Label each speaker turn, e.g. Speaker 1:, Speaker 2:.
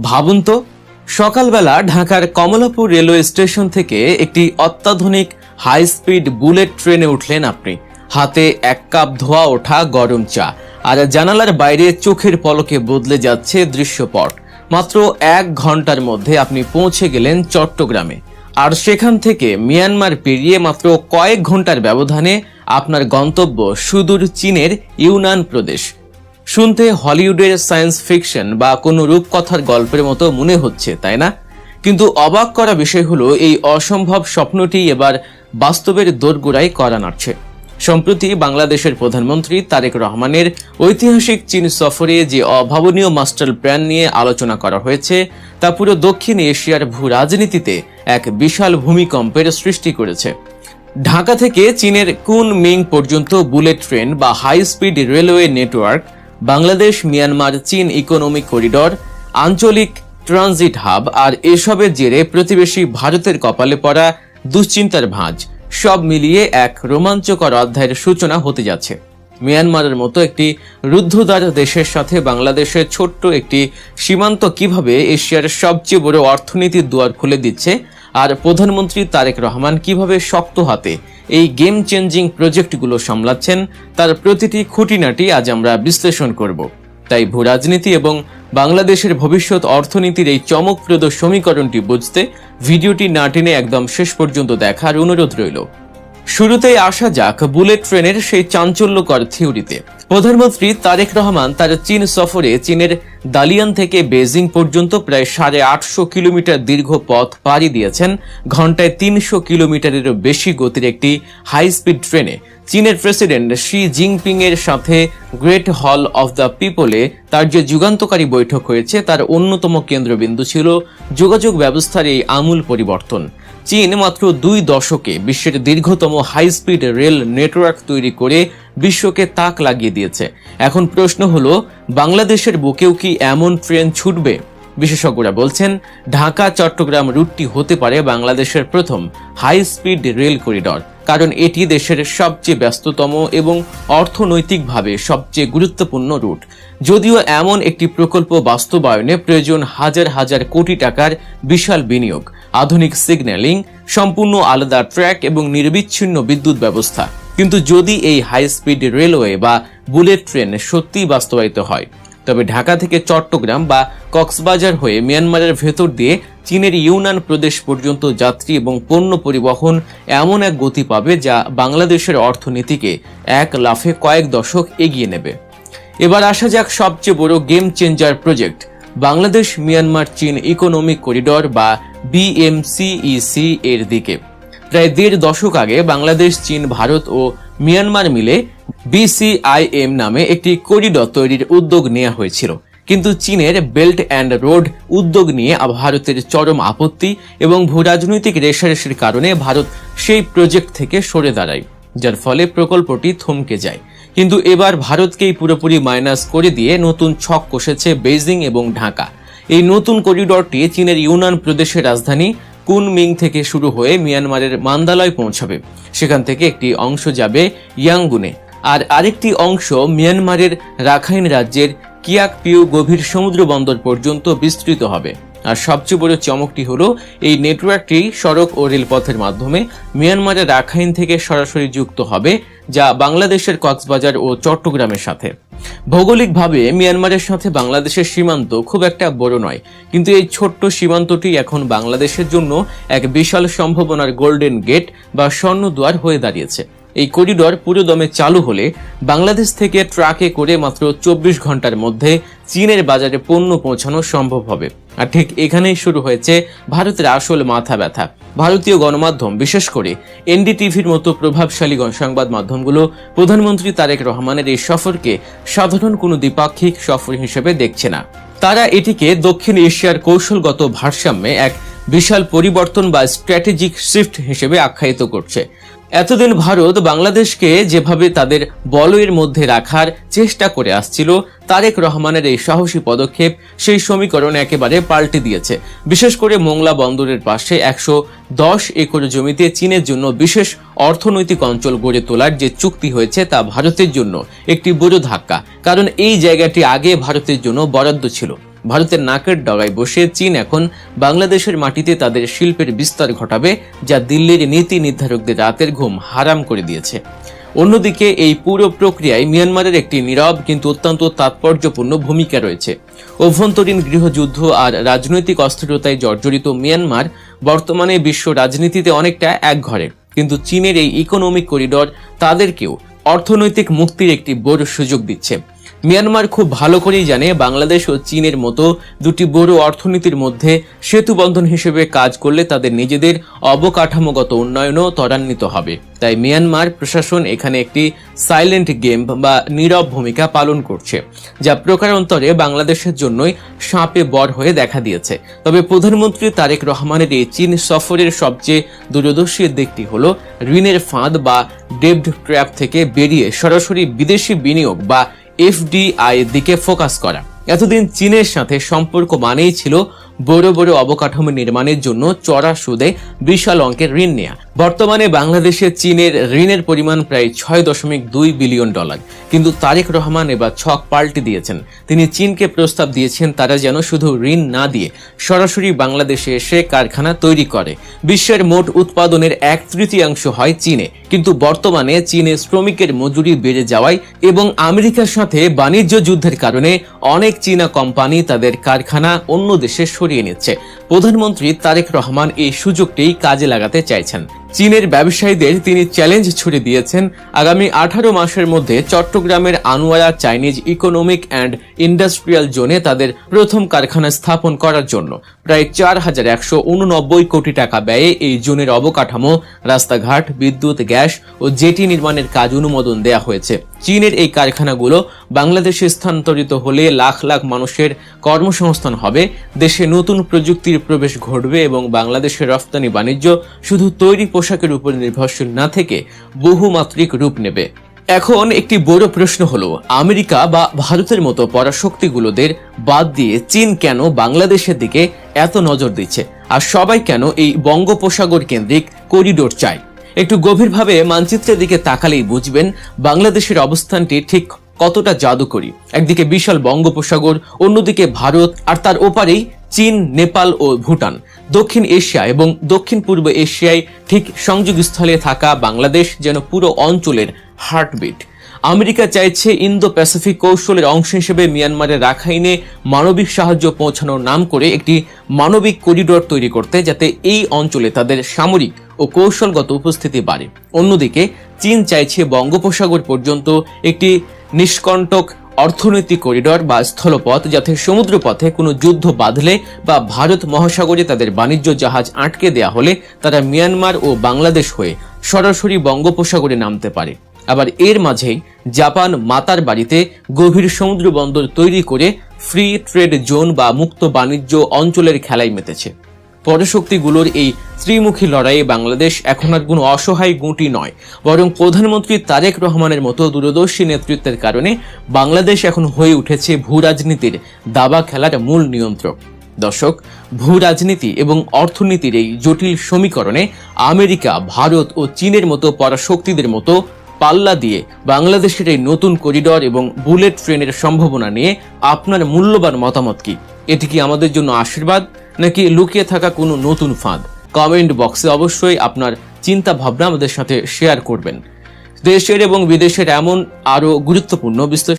Speaker 1: ভাবুন তো, সকালবেলা ঢাকার কমলাপুর রেলওয়ে স্টেশন থেকে একটি অত্যাধুনিক হাই স্পিড বুলেট ট্রেনে উঠলেন আপনি। হাতে এক কাপ ধোয়া ওঠা গরম চা, আর জানালার বাইরে চোখের পলকে বদলে যাচ্ছে দৃশ্যপট। মাত্র 1 ঘন্টার মধ্যে আপনি পৌঁছে গেলেন চট্টগ্রামে, আর সেখান থেকে মিয়ানমার পেরিয়ে মাত্র কয়েক ঘন্টার ব্যবধানে আপনার গন্তব্য সুদূর চীনের ইউনান প্রদেশ। শুনতে হলিউডের সায়েন্স ফিকশন বা কোনো রূপকথার গল্পের মতো মনে হচ্ছে, তাই না? কিন্তু অবাক করা বিষয় হলো, এই অসম্ভব স্বপ্নটি এবার বাস্তবের দোরগোড়ায় কড়া নাড়ছে। সম্প্রতি বাংলাদেশের প্রধানমন্ত্রী তারেক রহমানের ঐতিহাসিক চীন সফরে যে অভাবনীয় মাস্টার প্ল্যান নিয়ে আলোচনা করা হয়েছে, তা পুরো দক্ষিণ এশিয়ার ভূ রাজনীতিতে এক বিশাল ভূমিকম্পের সৃষ্টি করেছে। ঢাকা থেকে চীনের কুনমিং পর্যন্ত বুলেট ট্রেন বা high speed railway network, Bangladesh Myanmar চীন ইকোনমিক করিডর, আঞ্চলিক ট্রানজিট হাব, আর এসবের জেরে প্রতিবেশী ভারতের কপালে পড়া দুশ্চিন্তার ভাঁজ, সব মিলিয়ে এক রোমাঞ্চকর অধ্যায়ের সূচনা হতে যাচ্ছে। মিয়ানমারের মতো একটি রুদ্ধদ্বার দেশের সাথে বাংলাদেশের ছোট্ট একটি সীমান্ত কিভাবে এশিয়ার সবচেয়ে বড় অর্থনীতির দুয়ার খুলে দিচ্ছে, আর প্রধানমন্ত্রী তারেক রহমান কিভাবে শক্ত হাতে এই গেম চেঞ্জিং প্রজেক্টগুলো সামলাচ্ছেন, তার প্রতিটি খুঁটিনাটি আজ আমরা বিশ্লেষণ করব। তাই ভূ রাজনীতি এবং বাংলাদেশের ভবিষ্যৎ অর্থনীতির এই চমকপ্রদ সমীকরণটি বুঝতে ভিডিওটি না টেনে একদম শেষ পর্যন্ত দেখার অনুরোধ রইল। শুরুতেই আসা যাক বুলেট ট্রেনের সেই চাঞ্চল্যকর থিওরিতে। প্রধানমন্ত্রী তারেক রহমান তার চীন সফরে চীনের দালিয়ান থেকে বেজিং পর্যন্ত প্রায় 850 কিলোমিটার দীর্ঘ পথ পাড়ি দিয়েছেন ঘন্টায় 300 কিলোমিটারেরও বেশি গতির একটি হাই স্পিড ট্রেনে। চীনের প্রেসিডেন্ট শি জিনপিং এর সাথে গ্রেট হল অফ দ্য পিপলে তার যে যুগান্তকারী বৈঠক হয়েছে, তার অন্যতম কেন্দ্রবিন্দু ছিল যোগাযোগ ব্যবস্থার এই আমূল পরিবর্তন। চীন মাত্র 2 দশকে বিশ্বের দীর্ঘতম হাই স্পিড রেল নেটওয়ার্ক তৈরি করে বিশ্বকে তাক লাগিয়ে দিয়েছে। এখন প্রশ্ন হলো, বাংলাদেশের বুকেও কি এমন ট্রেন ছুটবে? বিশেষজ্ঞরা বলছেন, ঢাকা চট্টগ্রাম রুটটি হতে পারে বাংলাদেশের প্রথম হাই স্পিড রেল করিডর, কারণ এটি দেশের সবচেয়ে ব্যস্ততম এবং অর্থনৈতিকভাবে সবচেয়ে গুরুত্বপূর্ণ রুট। যদিও এমন একটি প্রকল্প বাস্তবায়নে প্রয়োজন হাজার হাজার কোটি টাকার বিশাল বিনিয়োগ, আধুনিক সিগন্যালিং, সম্পূর্ণ আলাদা ট্র্যাক এবং নিরবিচ্ছিন্ন বিদ্যুৎ ব্যবস্থা। কিন্তু যদি এই হাই স্পিড রেলওয়ে বা বুলেট ট্রেন সত্যিই বাস্তবায়িত হয়, তবে ঢাকা থেকে চট্টগ্রাম বা কক্সবাজার হয়ে মিয়ানমারের ভেতর দিয়ে চীনের ইউনান প্রদেশ পর্যন্ত যাত্রী এবং পণ্য পরিবহন এমন এক গতি পাবে যা বাংলাদেশের অর্থনীতিকে এক লাফে কয়েক দশক এগিয়ে নেবে। এবার আসা যাক সবচেয়ে বড় game changer project, Bangladesh Myanmar চীন ইকোনমিক করিডর বা BMCEC এর দিকে। প্রায় 1.5 দশক আগে বাংলাদেশ, চীন, ভারত ও মিয়ানমার মিলে BCIM নামে একটি করিডর তৈরির উদ্যোগ নেওয়া হয়েছিল। কিন্তু চীনের বেল্ট অ্যান্ড রোড উদ্যোগ নিয়ে ভারতের চরম আপত্তি এবং ভূরাজনৈতিক রেষারেষির কারণে ভারত সেই প্রজেক্ট থেকে সরে দাঁড়ায়, যার ফলে প্রকল্পটি থমকে যায়। কিন্তু এবার ভারতকেই পুরোপুরি মাইনাস করে দিয়ে নতুন ছক কষেছে বেইজিং এবং ঢাকা। এই নতুন করিডরটি চীনের ইউনান প্রদেশের রাজধানী কুনমিং থেকে শুরু হয়ে মিয়ানমারের মান্দালয় পৌঁছাবে। সেখান থেকে একটি অংশ যাবে ইয়াঙ্গুনে, আর আরেকটি অংশ মিয়ানমারের রাখাইন রাজ্যের কিয়াকপিউ গভীর সমুদ্র বন্দর পর্যন্ত বিস্তৃত হবে। আর সবচেয়ে বড় চমকটি হলো, এই নেটওয়ার্কটি সড়ক ও রেলপথের মাধ্যমে মিয়ানমারের রাখাইন থেকে সরাসরি যুক্ত হবে, যা বাংলাদেশের কক্সবাজার ও চট্টগ্রামের সাথে। ভৌগোলিকভাবে মিয়ানমারের সাথে বাংলাদেশের সীমান্ত খুব একটা বড় নয়, কিন্তু এই ছোট্ট সীমান্তটি এখন বাংলাদেশের জন্য এক বিশাল সম্ভাবনার গোল্ডেন গেট বা স্বর্ণদুয়ার হয়ে দাঁড়িয়েছে। এই করিডর পুরোদমে চালু হলে বাংলাদেশ থেকে ট্রাকে করে মাত্র 24 ঘন্টার মধ্যে চীনের বাজারে পণ্য পৌঁছানো সম্ভব হবে। আর ঠিক এখানেই শুরু হয়েছে ভারতের আসল মাথা ব্যথা। ভারতীয় গণমাধ্যম, বিশেষ করে NDTVর মতো প্রভাবশালী সংবাদ মাধ্যমগুলো প্রধানমন্ত্রী তারেক রহমানের এই সফরকে সাধারণ কোনো দ্বিপাক্ষিক সফর হিসেবে দেখছে না। তারা এটিকে দক্ষিণ এশিয়ার কৌশলগত ভারসাম্যে এক বিশাল পরিবর্তন বা স্ট্র্যাটেজিক শিফট হিসেবে আখ্যায়িত করছে। এতদিন ভারত বাংলাদেশকে যেভাবে তাদের বলয়ের মধ্যে রাখার চেষ্টা করে আসছিল, তারেক রহমানের এই সাহসী পদক্ষেপ সেই সমীকরণ একেবারে পাল্টে দিয়েছে। বিশেষ করে মোংলা বন্দরের পাশে 110 একর জমিতে চীনের জন্য বিশেষ অর্থনৈতিক অঞ্চল গড়ে তোলার যে চুক্তি হয়েছে, তা ভারতের জন্য একটি বড় ধাক্কা। কারণ এই জায়গাটি আগে ভারতের জন্য বরাদ্দ ছিল। ভারতের নাকের ডগায় বসে চীন এখন বাংলাদেশের মাটিতে তাদের শিল্পের বিস্তার ঘটাবে, যা দিল্লির নীতি নির্ধারকদের রাতের ঘুম হারাম করে দিয়েছে। অন্যদিকে এই পুরো প্রক্রিয়ায় মিয়ানমারের একটি নীরব কিন্তু অত্যন্ত তাৎপর্যপূর্ণ ভূমিকা রয়েছে। অভ্যন্তরীণ গৃহযুদ্ধ আর রাজনৈতিক অস্থিরতায় জর্জরিত মিয়ানমার বর্তমানে বিশ্ব রাজনীতিতে অনেকটা একঘরে, কিন্তু চীনের এই ইকোনমিক করিডর তাদেরকেও অর্থনৈতিক মুক্তির একটি বড় সুযোগ দিচ্ছে। মিয়ানমার খুব ভালো করেই জানে বাংলাদেশ ও চীনের মতো দুটি বড় অর্থনীতির মধ্যে সেতুবন্ধন হিসেবে কাজ করলে তাদের নিজেদের অবকাঠামোগত উন্নয়নও ত্বরান্বিত হবে। তাই মিয়ানমার প্রশাসন এখানে একটি সাইলেন্ট গেম বা নীরব ভূমিকা পালন করছে, যা প্রকারান্তরে বাংলাদেশের জন্যই সাপে বর হয়ে দেখা দিয়েছে। তবে প্রধানমন্ত্রী তারেক রহমানের এই চীন সফরের সবচেয়ে দূরদর্শী দিকটি হলো ঋণের ফাঁদ বা ডেব্ট ট্র্যাপ থেকে বেরিয়ে সরাসরি বিদেশি বিনিয়োগ বা এফডিআই এর দিকে ফোকাস করা। এতদিন চীনের সাথে সম্পর্ক মানেই ছিল বড় বড় অবকাঠামো নির্মাণের জন্য চড়া সুদে বিশাল অঙ্কের ঋণ নেওয়া। বর্তমানে বাংলাদেশে চীনের ঋণের পরিমাণ প্রায় 6.2 বিলিয়ন ডলার। কিন্তু তারেক রহমান এবার ছক পাল্টে দিয়েছেন। তিনি চীনকে প্রস্তাব দিয়েছেন তারা যেন শুধু ঋণ না দিয়ে সরাসরি বাংলাদেশে এসে কারখানা তৈরি করে। বিশ্বের মোট উৎপাদনের 1/3 হয় চীনে, কিন্তু বর্তমানে চীনে শ্রমিকের মজুরি বেড়ে যাওয়ায় এবং আমেরিকার সাথে বাণিজ্য যুদ্ধের কারণে অনেক চীনা কোম্পানি তাদের কারখানা অন্য দেশে সরিয়ে নিচ্ছে। প্রধানমন্ত্রী তারেক রহমান এই সুযোগটি কাজে লাগাতে চাইছেন। চীনের ব্যবসায়ীদের তিনি চ্যালেঞ্জ ছুড়ে দিয়েছেন আগামী 18 মাসের মধ্যে চট্টগ্রামের Anowara Chinese economic and industrial জোনে তাদের প্রথম কারখানা স্থাপন করার জন্য প্রায় 4189 কোটি টাকা ব্যয়ে এই জোনের অবকাঠামো, রাস্তাঘাট, বিদ্যুৎ, গ্যাস ও জেটি নির্মাণের কাজ অনুমোদন দেওয়া হয়েছে। চীনের এই কারখানাগুলো বাংলাদেশে স্থানান্তরিত হলে লাখ লাখ মানুষের কর্মসংস্থান হবে, দেশে নতুন প্রযুক্তির প্রবেশ ঘটবে এবং বাংলাদেশের রফতানি বাণিজ্য শুধু তৈরি পোশাকের উপর নির্ভরশীল না থেকে বহুমাত্রিক রূপ নেবে। এখন একটি বড় প্রশ্ন হলো, আমেরিকা বা ভারতের মতো পরাশক্তিগুলোদের বাদ দিয়ে চীন কেন বাংলাদেশের দিকে এত নজর দিচ্ছে, আর সবাই কেন এই বঙ্গোপসাগর কেন্দ্রিক করিডোর চায়? একটু গভীরভাবে মানচিত্রের দিকে তাকালেই বুঝবেন বাংলাদেশের অবস্থানটি ঠিক কতটা জাদুকরী। একদিকে বিশাল বঙ্গোপসাগর, অন্যদিকে ভারত, আর তার ওপারেই চীন, নেপাল ও ভুটান। দক্ষিণ এশিয়া এবং দক্ষিণ পূর্ব এশিয়ায় ঠিক সংযোগস্থলে থাকা বাংলাদেশ যেন পুরো অঞ্চলের হার্টবিট। আমেরিকা চাইছে ইন্দো প্যাসিফিক কৌশলের অংশ হিসেবে মিয়ানমারের রাখাইনে মানবিক সাহায্য পৌঁছানোর নাম করে একটি মানবিক করিডোর তৈরি করতে, যাতে এই অঞ্চলে তাদের সামরিক ও কৌশলগত উপস্থিতি বাড়ে। অন্যদিকে চীন চাইছে বঙ্গোপসাগর পর্যন্ত একটি নিষ্কণ্টক অর্থনৈতিক করিডোর বা স্থলপথ, যাতে সমুদ্রপথে কোনো যুদ্ধ বাঁধলে বা ভারত মহাসাগরে তাদের বাণিজ্য জাহাজ আটকে দেয়া হলে তারা মিয়ানমার ও বাংলাদেশ হয়ে সরাসরি বঙ্গোপসাগরে নামতে পারে। আবার এর মাঝেই জাপান মাতার বাড়িতে গভীর সমুদ্র বন্দর তৈরি করে ফ্রি ট্রেড জোন বা মুক্ত বাণিজ্য অঞ্চলের খেলায় মেতেছে। পরাশক্তিগুলোর এই ত্রিমুখী লড়াইয়ে বাংলাদেশ এখন আর কোনো অসহায় গুটি নয়, বরং প্রধানমন্ত্রী তারেক রহমানের মতো দূরদর্শী নেতৃত্বের কারণে বাংলাদেশ এখন হয়ে উঠেছে ভূ রাজনীতির দাবা খেলার মূল নিয়ন্ত্রক। দর্শক, ভূ রাজনীতি এবং অর্থনীতির এই জটিল সমীকরণে আমেরিকা, ভারত ও চীনের মতো পরাশক্তিদের মতো পাল্লা দিয়ে বাংলাদেশের এই নতুন করিডোর এবং বুলেট ট্রেনের সম্ভাবনা নিয়ে আপনার মূল্যবান মতামত কি? এটি কি আমাদের জন্য আশীর্বাদ নাকি লুকিয়ে থাকা কোনো নতুন ফাঁদ? কমেন্ট বক্সে অবশ্যই আপনার চিন্তা ভাবনা আমাদের সাথে শেয়ার করবেন। দেশের এবং বিদেশের এমন আরো গুরুত্বপূর্ণ বিশ্লেষণ